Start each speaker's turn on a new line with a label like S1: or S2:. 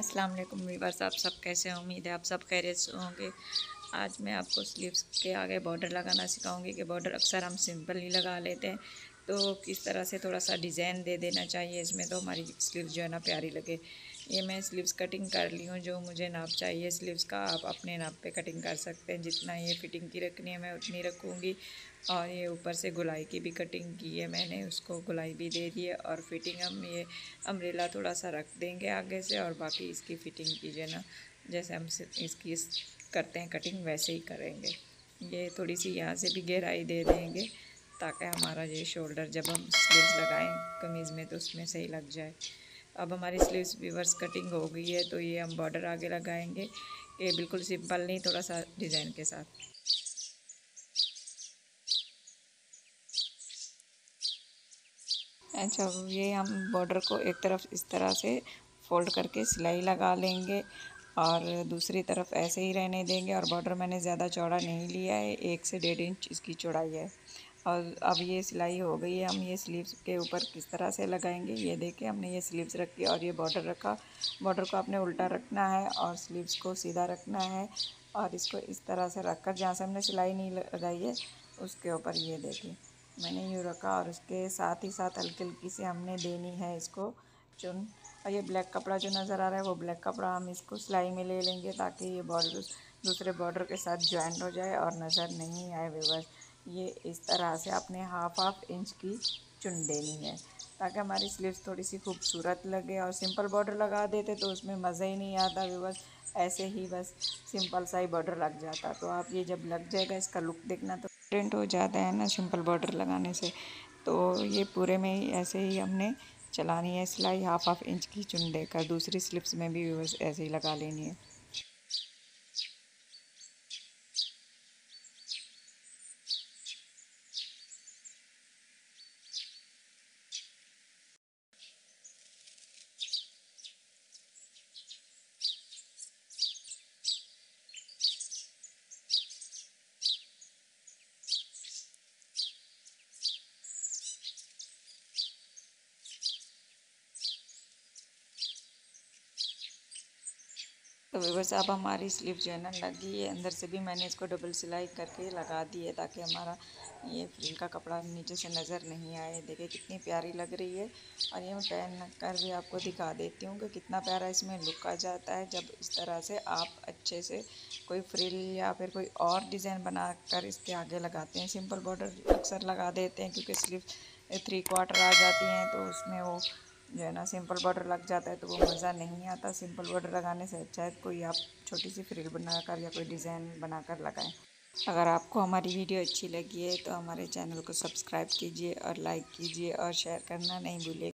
S1: अस्सलाम वालेकुम व्यूअर्स, आप सब कैसे हैं? उम्मीद है आप सब खैरियत से होंगे। आज मैं आपको स्लीव्स के आगे बॉर्डर लगाना सिखाऊंगी कि बॉर्डर अक्सर हम सिंपल ही लगा लेते हैं, तो किस तरह से थोड़ा सा डिज़ाइन दे देना चाहिए इसमें, तो हमारी स्लीव्स जो है ना प्यारी लगे। ये मैं स्लीव्स कटिंग कर ली हूँ। जो मुझे नाप चाहिए स्लीव्स का आप अपने नाप पे कटिंग कर सकते हैं। जितना ये फिटिंग की रखनी है मैं उतनी रखूँगी। और ये ऊपर से गुलाई की भी कटिंग की है मैंने, उसको गुलाई भी दे दी है। और फिटिंग हम ये अम्ब्रेला थोड़ा सा रख देंगे आगे से, और बाकी इसकी फ़िटिंग कीजिए ना जैसे हम इसकी करते हैं कटिंग वैसे ही करेंगे। ये थोड़ी सी यहाँ से भी गहराई दे देंगे ताकि हमारा ये शोल्डर जब हम स्लीव्स लगाएं कमीज़ में तो उसमें सही लग जाए। अब हमारी स्लीव्स रिवर्स कटिंग हो गई है, तो ये हम बॉर्डर आगे लगाएंगे। ये बिल्कुल सिंपल नहीं, थोड़ा सा डिज़ाइन के साथ। अच्छा, ये हम बॉर्डर को एक तरफ इस तरह से फ़ोल्ड करके सिलाई लगा लेंगे और दूसरी तरफ ऐसे ही रहने देंगे। और बॉर्डर मैंने ज़्यादा चौड़ा नहीं लिया है, 1 से 1.5 इंच इसकी चौड़ाई है। और अब ये सिलाई हो गई है। हम ये स्लीव्स के ऊपर किस तरह से लगाएंगे, ये देखिए हमने ये स्लीव्स रखी और ये बॉर्डर रखा। बॉर्डर को आपने उल्टा रखना है और स्लीव्स को सीधा रखना है। और इसको इस तरह से रखकर जहाँ से हमने सिलाई नहीं लगाई है उसके ऊपर ये देखिए मैंने यूँ रखा, और उसके साथ ही साथ हल्की हल्की से हमने देनी है इसको चुन। और ये ब्लैक कपड़ा जो नज़र आ रहा है वो ब्लैक कपड़ा हम इसको सिलाई में ले लेंगे ताकि ये बॉर्डर दूसरे बॉर्डर के साथ ज्वाइंट हो जाए और नज़र नहीं आए व्यूअर्स। ये इस तरह से आपने हाफ इंच की चुन देनी है ताकि हमारी स्लीव्स थोड़ी सी खूबसूरत लगे। और सिंपल बॉर्डर लगा देते तो उसमें मज़ा ही नहीं आता व्यूअर्स, ऐसे ही बस सिंपल सा ही बॉर्डर लग जाता। तो आप ये जब लग जाएगा इसका लुक देखना तो डिफरेंट हो जाता है ना सिंपल बॉर्डर लगाने से। तो ये पूरे में ही ऐसे ही हमने चलानी है सिलाई, हाफ इंच की चुन देकर। दूसरी स्लिप्स में भी बस ऐसे ही लगा लेनी है। तो व्यूअर्स अब हमारी स्लीव जो है ना लगी है, अंदर से भी मैंने इसको डबल सिलाई करके लगा दी है ताकि हमारा ये फ्रिल का कपड़ा नीचे से नज़र नहीं आए। देखिए कितनी प्यारी लग रही है। और ये मैं पहन कर भी आपको दिखा देती हूँ कि कितना प्यारा इसमें लुक आ जाता है जब इस तरह से आप अच्छे से कोई फ्रिल या फिर कोई और डिज़ाइन बना कर इसके आगे लगाते हैं। सिंपल बॉर्डर अक्सर लगा देते हैं क्योंकि स्लीव 3/4 आ जाती हैं तो उसमें वो जो है ना सिंपल बॉर्डर लग जाता है तो वो मज़ा नहीं आता। सिंपल बॉर्डर लगाने से अच्छा है कोई आप छोटी सी फ्रिल बनाकर या कोई डिज़ाइन बनाकर लगाएं। अगर आपको हमारी वीडियो अच्छी लगी है तो हमारे चैनल को सब्सक्राइब कीजिए और लाइक कीजिए और शेयर करना नहीं भूलिए।